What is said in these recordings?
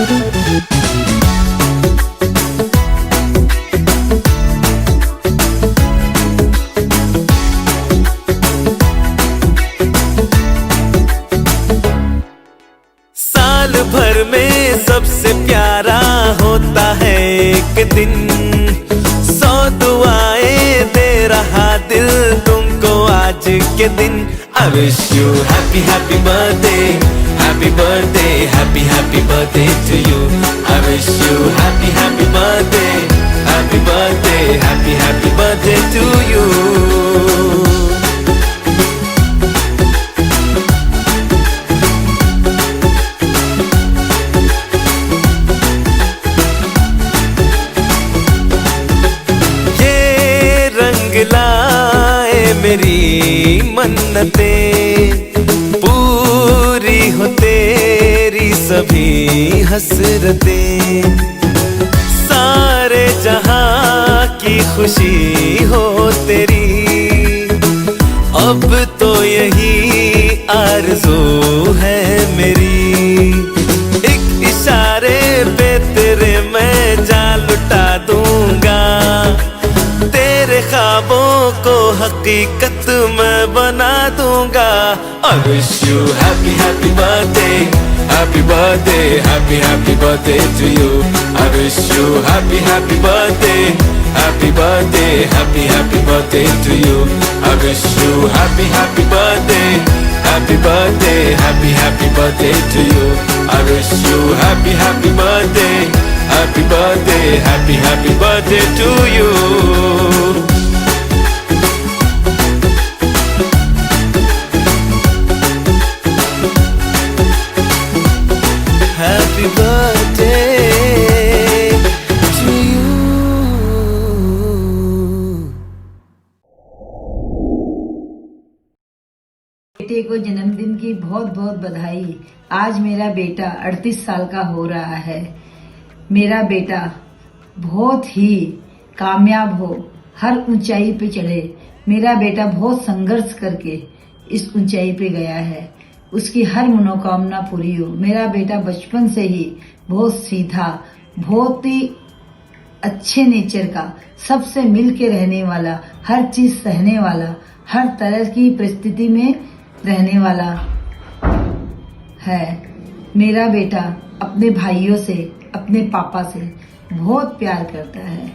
साल भर में सबसे प्यारा होता है एक दिन, 100 दुआएं दे रहा दिल तुमको आज के दिन। I wish you happy happy birthday, happy birthday, happy happy birthday to you. I wish you happy happy birthday, happy birthday, happy happy birthday to you. लाए मेरी मन्नतें, पूरी हो तेरी सभी हसरतें, सारे जहां की खुशी हो तेरी, अब तो यही आरज़ू है मेरी। एक इशारे पे तेरे मैं जान लुटा दूंगा, तेरे ख्वाबों को हकीकत मैं बना दूंगा। I wish you happy happy birthday, happy birthday, happy happy birthday to you. I wish you happy happy birthday, happy birthday, happy happy birthday to you. I wish you happy happy birthday, happy birthday, happy happy birthday to you. I wish you happy happy birthday, happy birthday, happy happy birthday to you. Happy birthday to you. बेटे को जन्मदिन की बहुत बहुत बधाई। आज मेरा बेटा 38 साल का हो रहा है। मेरा बेटा बहुत ही कामयाब हो, हर ऊंचाई पे चढ़े। मेरा बेटा बहुत संघर्ष करके इस ऊंचाई पे गया है, उसकी हर मनोकामना पूरी हो। मेरा बेटा बचपन से ही बहुत सीधा, बहुत ही अच्छे नेचर का, सबसे मिल के रहने वाला, हर चीज सहने वाला, हर तरह की परिस्थिति में रहने वाला है। मेरा बेटा अपने भाइयों से, अपने पापा से बहुत प्यार करता है।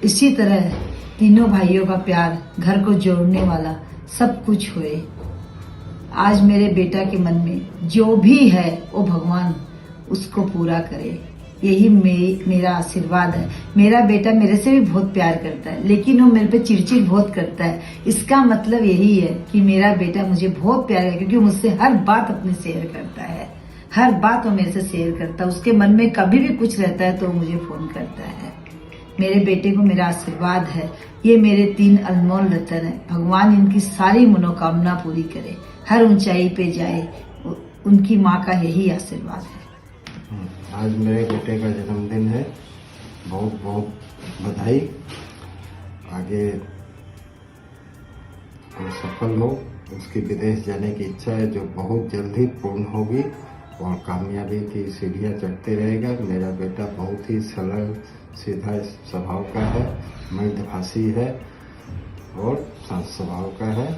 इसी तरह तीनों भाइयों का प्यार घर को जोड़ने वाला सब कुछ हुए। आज मेरे बेटा के मन में जो भी है वो भगवान उसको पूरा करे, यही मेरा आशीर्वाद है। मेरा बेटा मेरे से भी बहुत प्यार करता है, लेकिन वो मेरे पे चिड़चिड़ बहुत करता है। इसका मतलब यही है कि मेरा बेटा मुझे बहुत प्यार है, क्योंकि मुझसे हर बात अपनी शेयर करता है, हर बात वो मेरे से शेयर करता है। उसके मन में कभी भी कुछ रहता है तो मुझे फोन करता है। मेरे बेटे को मेरा आशीर्वाद है। ये मेरे 3 अनमोल रतन है। भगवान इनकी सारी मनोकामना पूरी करे, हर ऊंचाई पे जाए, उनकी माँ का यही आशीर्वाद है। आज मेरे बेटे का जन्मदिन है, बहुत बहुत बधाई। आगे वो सफल हो, उसकी विदेश जाने की इच्छा है जो बहुत जल्दी पूर्ण होगी और कामयाबी की सीढ़ियाँ चढ़ते रहेगा। मेरा बेटा बहुत ही सरल सीधा स्वभाव का है, मृदभाषी है और शांत स्वभाव का है।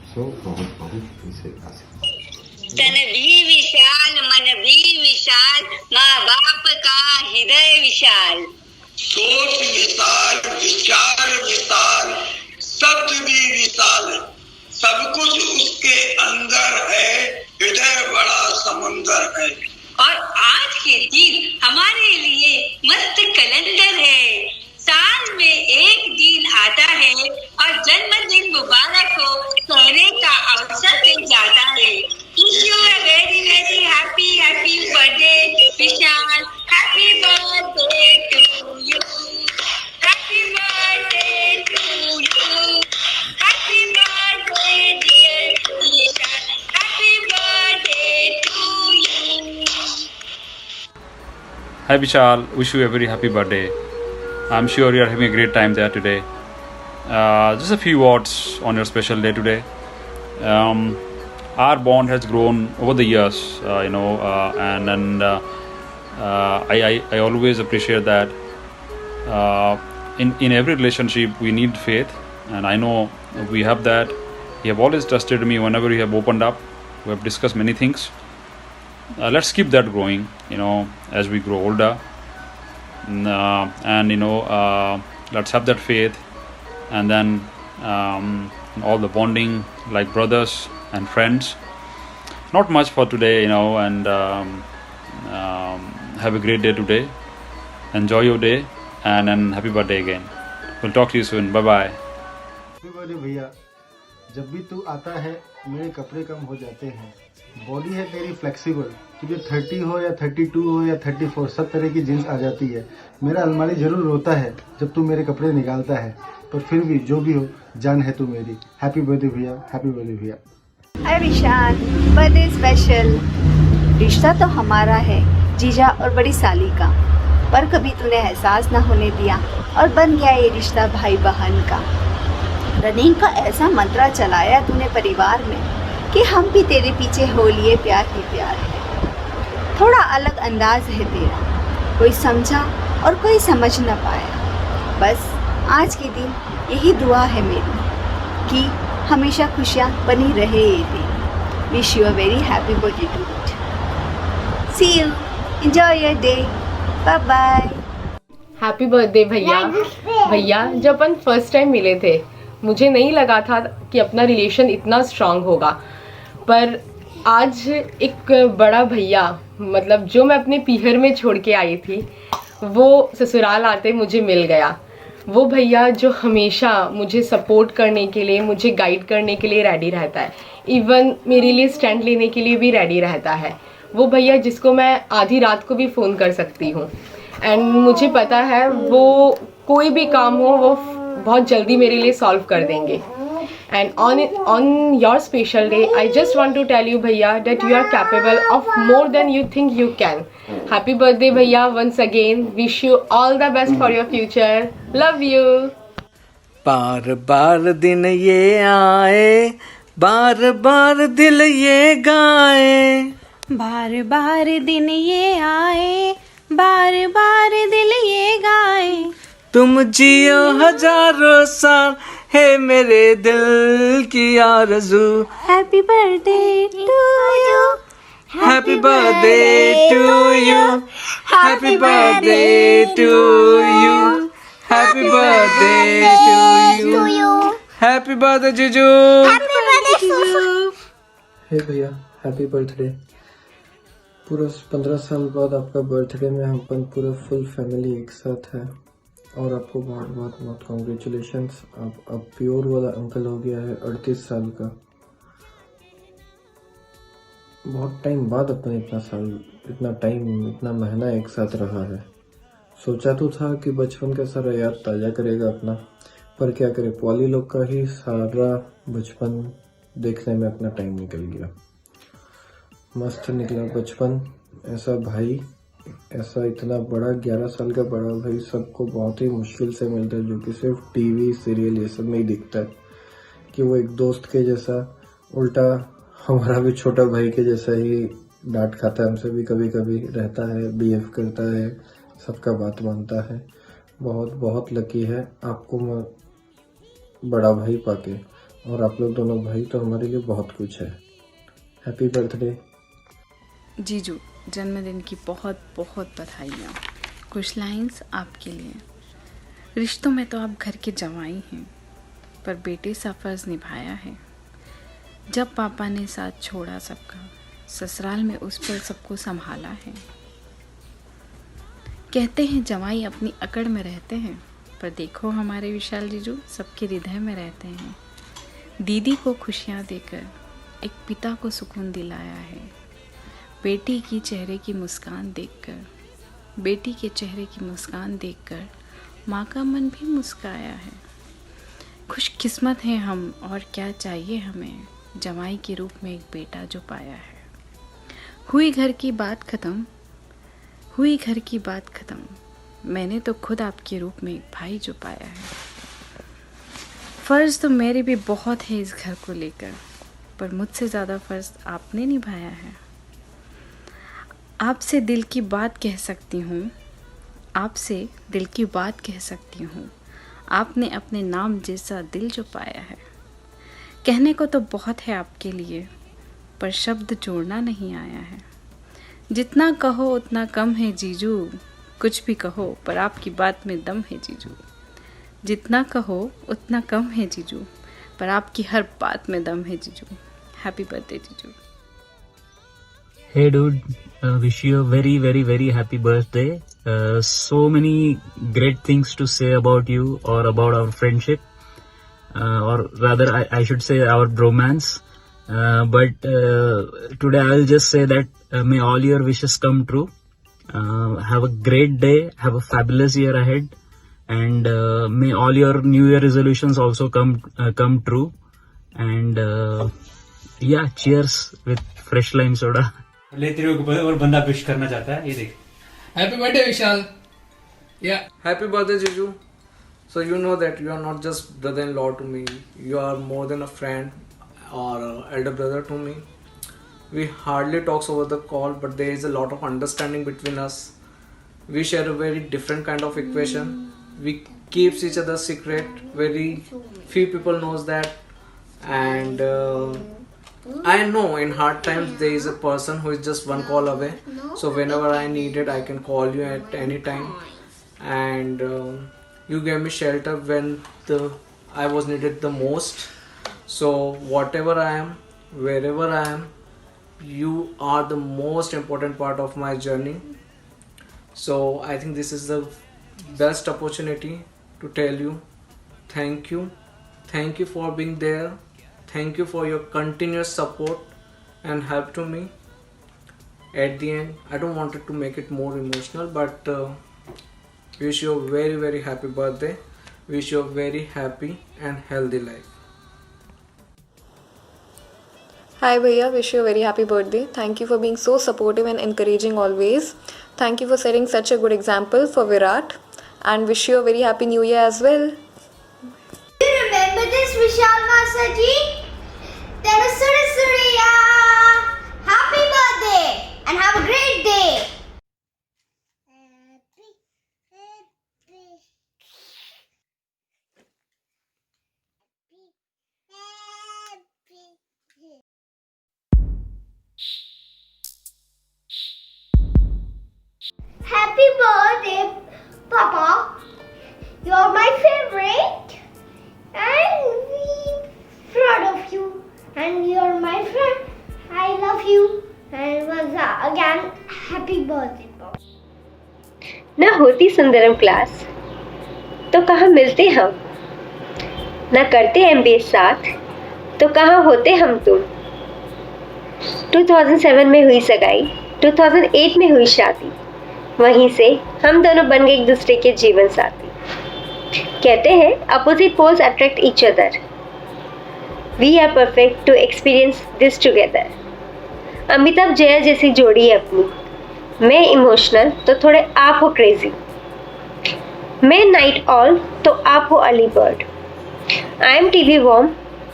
सो बहुत बहुत इसे तन भी विशाल, मन भी विशाल, माँ बाप का हृदय विशाल। सोच विशाल, विचार विशाल, शब्द भी विशाल, सब कुछ उसके अंदर है, हृदय बड़ा समंदर है। और आज के दिन हमारे लिए मस्त कैलेंडर है। साल में एक दिन आता है और जन्मदिन मुबारक हो कहने का अवसर मिल जाता है। Wish you a very very happy happy birthday Vishal. Happy birthday to you, happy birthday to you, happy birthday dear Vishal, happy birthday to you। Hi Vishal, wish you a very happy birthday. I'm sure you are having a great time there today. Just a few words on your special day today. Our bond has grown over the years, and I always appreciate that. In every relationship we need faith, and I know we have that. You have always trusted me whenever you have opened up. We have discussed many things. Let's keep that growing, as we grow older. And let's have that faith, and then all the bonding like brothers and friends. Not much for today, and have a great day today. Enjoy your day, and happy birthday again. We'll talk to you soon. Bye bye. Happy birthday भैया। जब भी तू आता है मेरे कपड़े कम हो जाते हैं। बॉडी है तेरी फ्लेक्सिबल, तुझे 30 हो या 32 हो या 34 सब तरह की जीन्स आ जाती है। मेरा अलमारी जरूर रोता है जब तू मेरे कपड़े निकालता है, पर फिर भी जो भी हो जान है तू मेरी। हैप्पी बर्थडे भैया, हैप्पी बर्थडे भैया। हाय विशाल, बर्थडे स्पेशल। रिश्ता तो हमारा है जीजा और बड़ी साली का, पर कभी तूने एहसास ना होने दिया और बन गया ये रिश्ता भाई बहन का। रनिंग का ऐसा मंत्रा चलाया तूने परिवार में कि हम भी तेरे पीछे हो लिए प्यार ही प्यार है। थोड़ा अलग अंदाज है तेरा, कोई समझा और कोई समझ न पाया। बस आज के दिन यही दुआ है मेरी कि हमेशा खुशियाँ बनी रहे ये दिन। Wish you a very happy birthday to it. See you, enjoy your day, bye bye. Happy birthday भैया। भैया जब अपन फर्स्ट टाइम मिले थे मुझे नहीं लगा था कि अपना रिलेशन इतना स्ट्रांग होगा, पर आज एक बड़ा भैया, मतलब जो मैं अपने पीहर में छोड़ के आई थी, वो ससुराल आते मुझे मिल गया। वो भैया जो हमेशा मुझे सपोर्ट करने के लिए, मुझे गाइड करने के लिए रेडी रहता है, इवन मेरे लिए स्टैंड लेने के लिए भी रेडी रहता है। वो भैया जिसको मैं आधी रात को भी फ़ोन कर सकती हूँ, एंड मुझे पता है वो कोई भी काम हो वो बहुत जल्दी मेरे लिए सॉल्व कर देंगे। And on your special day I just want to tell you भैया that you are capable of more than you think you can. Happy birthday भैया once again. Wish you all the best for your future. Love you. बार बार दिन ये आए, बार बार दिल ये गाए, बार बार दिन ये आए, बार बार दिल ये गाए। तुम जियो हजारों साल है मेरे दिल की आरज़ू। Happy birthday to you, happy birthday to you, happy birthday to you, happy birthday to you, happy birthday जीजू, हैप्पी बर्थडे सुसु। हे भैया, हैप्पी बर्थडे। पूरा 15 साल बाद आपका बर्थडे में हम अपन पूरा फुल फैमिली एक साथ है, और आपको बहुत बहुत बहुत कॉन्ग्रेचुलेशंस। आप अब प्योर वाला अंकल हो गया है, 38 साल का। बहुत टाइम बाद अपने इतना टाइम इतना महीना एक साथ रहा है। सोचा तो था कि बचपन का सारा याद ताज़ा करेगा अपना, पर क्या करे, पॉली लोग का ही सारा बचपन देखने में अपना टाइम निकल गया। मस्त निकला बचपन। ऐसा भाई, ऐसा इतना बड़ा 11 साल का बड़ा भाई सबको बहुत ही मुश्किल से मिलता है, जो कि सिर्फ टीवी सीरियल ये सब में ही दिखता है कि वो एक दोस्त के जैसा, उल्टा हमारा भी छोटा भाई के जैसा ही डांट खाता है, हमसे भी कभी कभी रहता है, बिहेव करता है, सबका बात मानता है। बहुत बहुत लकी है आपको बड़ा भाई पाके, और आप लोग दोनों भाई तो हमारे लिए बहुत कुछ है। हैप्पी बर्थडे जीजू, जन्मदिन की बहुत बहुत बधाइयाँ। कुछ लाइंस आपके लिए। रिश्तों में तो आप घर के जवाई हैं, पर बेटे सा फर्ज निभाया है। जब पापा ने साथ छोड़ा सबका, ससुराल में उस पर सबको संभाला है। कहते हैं जवाई अपनी अकड़ में रहते हैं, पर देखो हमारे विशाल जीजू सबके हृदय में रहते हैं। दीदी को खुशियाँ देकर एक पिता को सुकून दिलाया है। बेटी की चेहरे की मुस्कान देखकर, बेटी के चेहरे की मुस्कान देखकर माँ का मन भी मुस्काया है। खुशकिस्मत हैं हम, और क्या चाहिए हमें, जवाई के रूप में एक बेटा जो पाया है। हुई घर की बात ख़त्म, हुई घर की बात ख़त्म, मैंने तो खुद आपके रूप में एक भाई जो पाया है। फ़र्ज़ तो मेरे भी बहुत है इस घर को लेकर, पर मुझसे ज़्यादा फ़र्ज़ आपने निभाया है। आपसे दिल की बात कह सकती हूँ, आपसे दिल की बात कह सकती हूँ। आपने अपने नाम जैसा दिल जो पाया है। कहने को तो बहुत है आपके लिए, पर शब्द जोड़ना नहीं आया है। जितना कहो उतना कम है जीजू, कुछ भी कहो पर आपकी बात में दम है जीजू। जितना कहो उतना कम है जीजू, पर आपकी हर बात में दम है जीजू। हैप्पी बर्थडे जीजू। Hey dude, wish you a very very very happy birthday. So many great things to say about you or about our friendship, or rather I should say our bromance. But today I will just say that may all your wishes come true. Have a great day, have a fabulous year ahead, and may all your new year resolutions also come true. And yeah, cheers with fresh lime soda. ले तेरे को और बंदा wish करना चाहता है, ये देख। हैप्पी बर्थडे विशाल। या Happy birthday, Jiju. So you know that you are not just brother-in-law to me. You are more than a friend or elder brother to me. We hardly talks over the call, but there is a lot of understanding between us. We share a very different kind of equation. We keeps each other secret. Very few people knows that, and I know in hard times there is a person who is just one call away. So whenever I need it, I can call you at any time, and you gave me shelter when I was needed the most. So whatever I am, wherever I am, you are the most important part of my journey. So I think this is the best opportunity to tell you thank you. Thank you for being there. Thank you for your continuous support and help to me. At the end, I don't want it to make it more emotional, but wish you a very very happy birthday. Wish you a very happy and healthy life. Hi Bhaiya, wish you a very happy birthday. Thank you for being so supportive and encouraging always. Thank you for setting such a good example for Virat, and wish you a very happy new year as well. Do you remember this, Vishal Master ji? Tanusuri Suriya! Happy birthday and have a great day! Happy birthday, Papa! You're my favorite, and we're proud of you. And you're my friend. I love you. And once again, happy birthday, Papa. ना होती Sundaram class तो कहाँ मिलते हम, ना करते MBA साथ तो कहाँ होते हम तुम। 2007 में हुई सगाई, 2008 में हुई शादी, वहीं से हम दोनों बन गए एक दूसरे के जीवन साथी। कहते हैं opposite poles attract each other. We are perfect to experience this together. Amitabh Jaya जैसी जोड़ी है अपनी। मैं इमोशनल तो थोड़े आप हो क्रेजी। मैं नाइट ऑल तो आप हो early bird. I am TV worm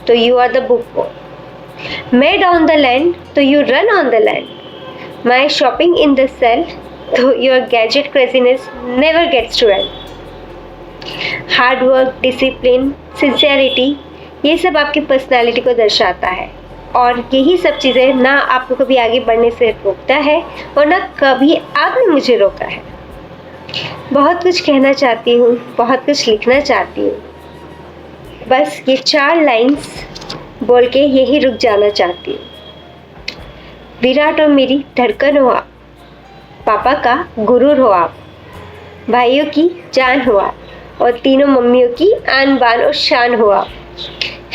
तो you are the book worm. मैं डाउन द लैंड तो you run on the land. My shopping in the sale तो your gadget craziness never gets to end. Hard work, discipline, sincerity, ये सब आपकी personality को दर्शाता है, और यही सब चीज़ें ना आपको कभी आगे बढ़ने से रोकता है और ना कभी आपने मुझे रोका है। बहुत कुछ कहना चाहती हूँ, बहुत कुछ लिखना चाहती हूँ, बस ये 4 लाइंस बोल के यही रुक जाना चाहती हूँ। विराट और मेरी धड़कन हो आप, पापा का गुरूर हो आप, भाइयों की जान हो आप, और तीनों मम्मियों की आन बान और शान हो आप।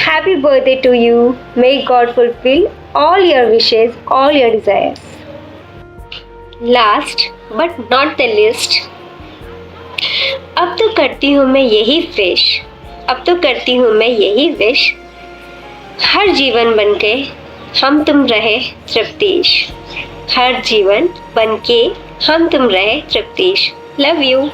Happy birthday to you. May God fulfill all your wishes, all your desires. Last but not the least, अब तो करती हूँ मैं यही विश, अब तो करती हूँ मैं यही विश, हर जीवन बनके हम तुम रहे तृप्तिश, हर जीवन बनके हम तुम रहे तृप्तिश। Love you.